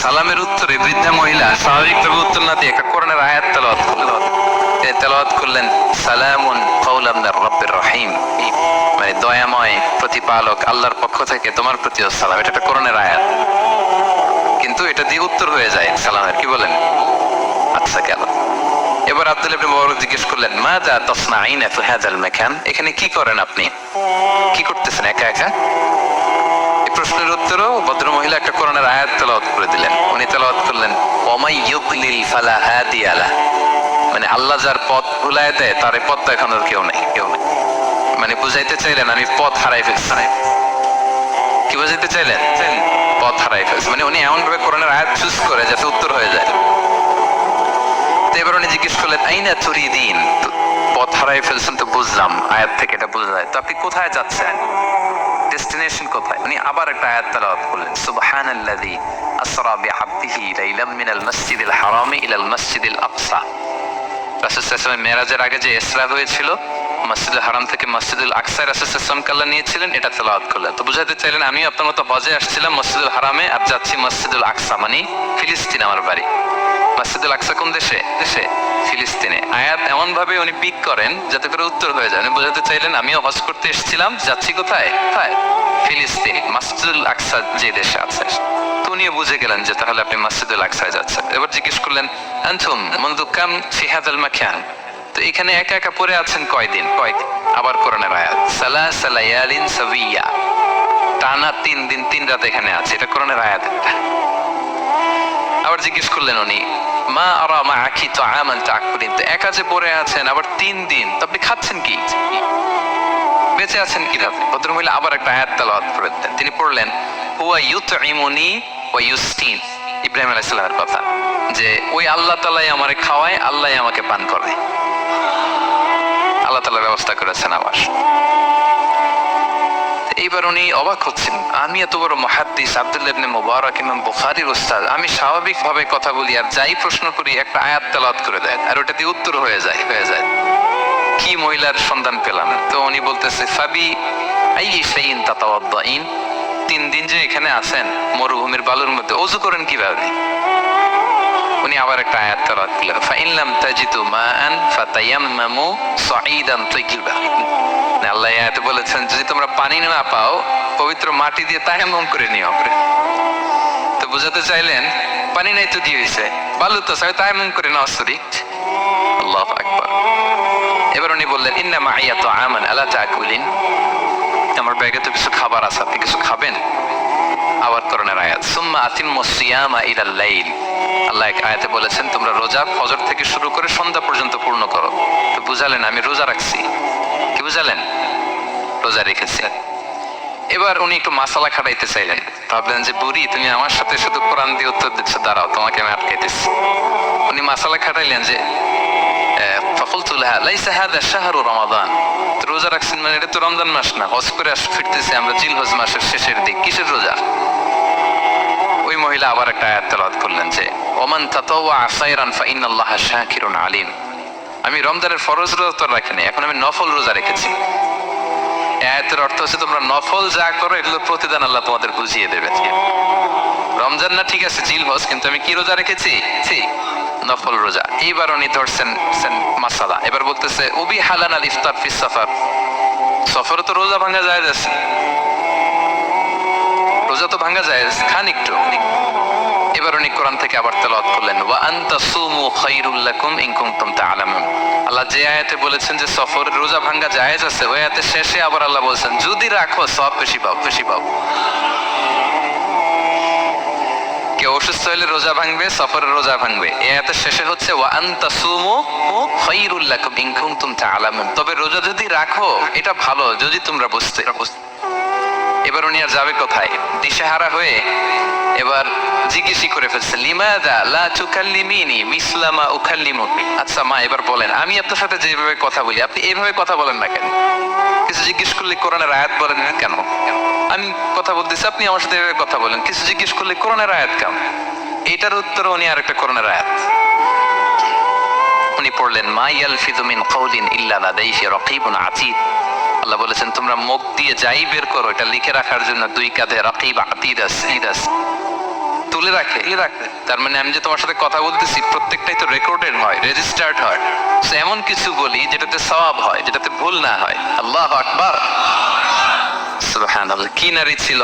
সালামের উত্তরে বৃদ্ধা মহিলা স্বাভাবিকভাবে উত্তর না দিয়ে একটা কোরআনের আয়াত তেলাওয়াত করলেন, সালামুন কাওলাম মির রাব্বির রহিম, মানে দয়াময় প্রতিপালক আল্লাহর পক্ষ থেকে তোমার প্রতিও সালাম। এটা একটা কোরআনের আয়াত, কিন্তু এটা দিয়ে উত্তর হয়ে যায় সালামের। কি বলেন? আচ্ছা গেল। এবার আব্দুল্লাহ ইবনে মুবারক জিজ্ঞেস করলেন, মাযা তাসনাঈনা ফি হাযাল মাকান, এখানে কি করেন আপনি, কি করতেছেন একা একা? এই প্রশ্নের উত্তরেও ভদ্রমহিলা একটা কোরআনের আয়াত তেলাওয়াত করে দিলেন। উনি তেলাওয়াত করলেন, ওয়ামাই ইউদ্লিল ফালা হাদিয়া লাহ, মানে আল্লাহ যার পথ ভুলায় দেয় তার এই পথ দেখানোর কেউ নেই। মানে বুঝাইতে চাইলেন আমি পথ হারাই ফেলছি। কি বুঝাইতে চাইলেন? পথ হারাই ফেলছি, মানে উনি এমন ভাবে কোরআনের আয়াত চুজ করে যাতে উত্তর হয়ে যায়। তো এবার উনি জিজ্ঞেস করলেন, আইনা তুরিদিন, পথ হারাই ফেলছেন তো বুঝলাম, আয়াত থেকে এটা বোঝা যায়, তো আপনি কোথায় যাচ্ছেন, ডেস্টিনেশন কোথায়? উনি আবার একটা আয়াত তেলাওয়াত করলেন, সুবহানাল্লাযী আসরা বিআবদিহি লাইলাম মিনাল মাসজিদিল হারামি ইলাল মাসজিদিল আকসা। রাসূল সাল্লাল্লাহু আলাইহি ওয়াসাল্লাম মেরাজের আগে যে ইসরা হয়েছিল, মসজিদুল হারাম থেকে মসজিদুল আকসায় রাসূল সাল্লাল্লাহু আলাইহি ওয়াসাল্লাম আল্লাহ নিয়েছিলেন, এটা তেলাওয়াত করলেন। তো বুঝাতে চাইলেন আমি আপনার মতো হজে আসছিলাম মসজিদুল হারামে, আর যাচ্ছি মসজিদুল আকসা, মানে ফিলিস্তিন আমার বাড়ি। মসজিদুল আকসা কোন দেশে? ফিলিস্তিনে। আয়াত এমন ভাবে উনি পিক করেন যাতে করে উত্তর হয়ে যায়। উনি বোঝাতে চাইলেন আমিও হজ করতে এসেছিলাম, যাচ্ছি কোথায়? ফিলিস্তিন, মসজিদুল আকসা যে দেশে আছে। তো উনিও বুঝে গেলেন যে তাহলে আপনি মসজিদুল আকসায় যাচ্ছেন। এবার জিজ্ঞেস করলেন, আনতুম মুনযু কাম ফি হাযাল মাকান, তো এখানে একা একা পড়ে আছেন কয়দিন? আবার কোরআনের আয়াত, সালাসা লায়ালিন সাবিয়া, টানা 3 দিন 3 রাত এখানে আছে, এটা কোরআনের আয়াত। আবার জিজ্ঞেস করলেন উনি, মা আরা মাআকি তাআমান তাকুলিন, তো একা যে পড়ে আছেন আবার 3 দিন, তো আপনি খাচ্ছেন কি, বেঁচে আছেন কিভাবে? ভদ্রমহিলা আবার একটা আয়াত তেলাওয়াত করে দিলেন। তিনি পড়লেন, হুয়া ইউতঈমুনি ওয়া ইউসকিন, ইব্রাহিম আলাইহিস সালামের কথা, যে ওই আল্লাহ তাআলাই আমারে খাওয়ায়, আল্লাহই আমাকে পান করে, আল্লাহ তাআলা ব্যবস্থা করেছেন আমার। এইবার উনি অবাক হচ্ছেন, আমি এত বড় মুহাদ্দিস আব্দুল্লাহ ইবনে মুবারক ইমাম বুখারীর উস্তাদ, আমি স্বাভাবিকভাবে কথা বলি আর যাই প্রশ্ন করি একটা আয়াত তেলাওয়াত করে দেয় আর ওটা দিয়ে উত্তর হয়ে যায়। কি মহিলার সন্ধান পেলাম? তো উনি বলতেছে, ফাবি আইয়ি শাইইন তাতাওয়াদ্দাইন, 3 দিন যে এখানে আছেন মরুভূমির বালুর মধ্যে, ওযু করেন কিভাবে? উনি আবার একটা আয়াত তেলাওয়াত করলেন, ফাইন লাম তাজিদু মাআন ফাতায়াম্মামু সাঈদান তাইয়িবা, আল্লাহ আয়াতে বলেছেন যদি তোমরা পানি না পাও পবিত্র মাটি দিয়ে তায়াম্মুম করে নিও। তো বুঝাতে চাইলেন পানি নাই তো কি হয়েছে, বালু তো সবাই তায়াম্মুম করে নাও। সরি, আল্লাহু আকবার। এবার উনি বললেন, ইন্না মাইয়া তাআমান আলা তাকুলিন, আমার ব্যাগে তো কিছু খাবার আছে, আপনি কিছু খাবেন? আবার কোরআনের আয়াত, সুম্মা আতিম্মুস সিয়ামা ইলাল লাইল, আল্লাহ এক আয়াতে বলেছেন তোমরা রোজা ফজর থেকে শুরু করে সন্ধ্যা পর্যন্ত পূর্ণ করো। তো বুঝালেন আমি রোজা রাখছি। কি বুঝালেন? রোজা রেখেছি। এবার উনি একটু মাসালা খাটাইতে চাইলেন, ভাবলেন যে বুড়ি তুমি আমার সাথে শুধু কোরআন দিয়ে উত্তর দিচ্ছ, দাঁড়াও তোমাকে আমি আটকাইতেছি। উনি মাসালা খাটাইলেন যে ফাকুলতু লাহা লাইসা হাযা শাহরু রমাদান, রোজা রাখছেন মানে এটা তো রমজান মাস না, হজ করে ফিরতেছি আমরা জিলহজ মাসের শেষের দিক, কিসের রোজা? ওই মহিলা আবার একটা আয়াত তেলাওয়াত করলেন যে ওমান তাতাওয়া খায়রান ফাইনাল্লাহা শাকিরুন আলিম, আমি রমজানের ফরজ রোজা তো রাখিনি, এখন আমি নফল রোজা রেখেছি। আয়াতের অর্থ হচ্ছে তোমরা নফল যা করো এগুলোর প্রতিদান আল্লাহ তোমাদের বুঝিয়ে দেবে। রমজান না ঠিক আছে জিলহজ, কিন্তু আমি কি রোজা রেখেছি? নফল রোজা। এইবার উনি ধরছেন মাসালা, এবার বলতেছে উবি হালান আল ইফতার ফিস সাফার, সফরে তো রোজা ভাঙা যায়, রোজা তো ভাঙা যায়, খান একটু। এবার উনি কোরআন থেকে আবার তেলাওয়াত করলেন, ওয়া আনতা সুমু খায়রুল লাকুম ইন কুনতুম তা'লামুন, আল্লাহ যে আয়াতে বলেছেন যে সফরের রোজা ভাঙা জায়েজ আছে, ওই আয়াতের শেষে আবার আল্লাহ বলেছেন যদি রাখো সওয়াব বেশি পাও। কেউ অসুস্থ হলে রোজা ভাঙবে, সফরের রোজা ভাঙবে, এই আয়াতের শেষে হচ্ছে ওয়া আনতা সুমু খায়রুল লাকুম ইন কুনতুম তা'লামুন, তবে রোজা যদি রাখো এটা ভালো যদি তোমরা বুঝতে। এবার উনি আর যাবে কোথায়? দিশেহারা হয়ে এবার জিজ্ঞেসই করে ফেলছে, লিমাযা লা তুকাল্লিমিনি মিসলা মা উকাল্লিমুকি, আচ্ছা মা এবার বলেন আমি আপনার সাথে যেভাবে কথা বলি আপনি এইভাবে কথা বলেন না কেন? কিছু জিজ্ঞেস করলে কোরআনের আয়াত বলেন না কেন? আমি কথা বলতেছি আপনি আমার সাথে এভাবে কথা বলেন, কিছু জিজ্ঞেস করলে কোরআনের আয়াত কেন? এটার উত্তরে উনি আরেকটা কোরআনের আয়াত উনি পড়লেন, মা ইয়ালফিযু মিন কাওলিন ইল্লা লাদাইহি রাকীবুন আতীদ, আল্লাহ বলেছেন তোমরা মুখ দিয়ে যাই বের করো এটা লিখে রাখার জন্য 2 কাঁধে রাকিব আতীদ আছে। তুলে রাখে তার মানে আমি যে তোমার সাথে কথা বলতেছি প্রত্যেকটাই তো রেকর্ডেড হয়, রেজিস্টার্ড হয়। So এমন কিছু বলি যেটাতে সওয়াব হয়, যেটাতে ভুল না হয়। আল্লাহু আকবার, সুবহানাল্লাহ। কি নারী ছিল!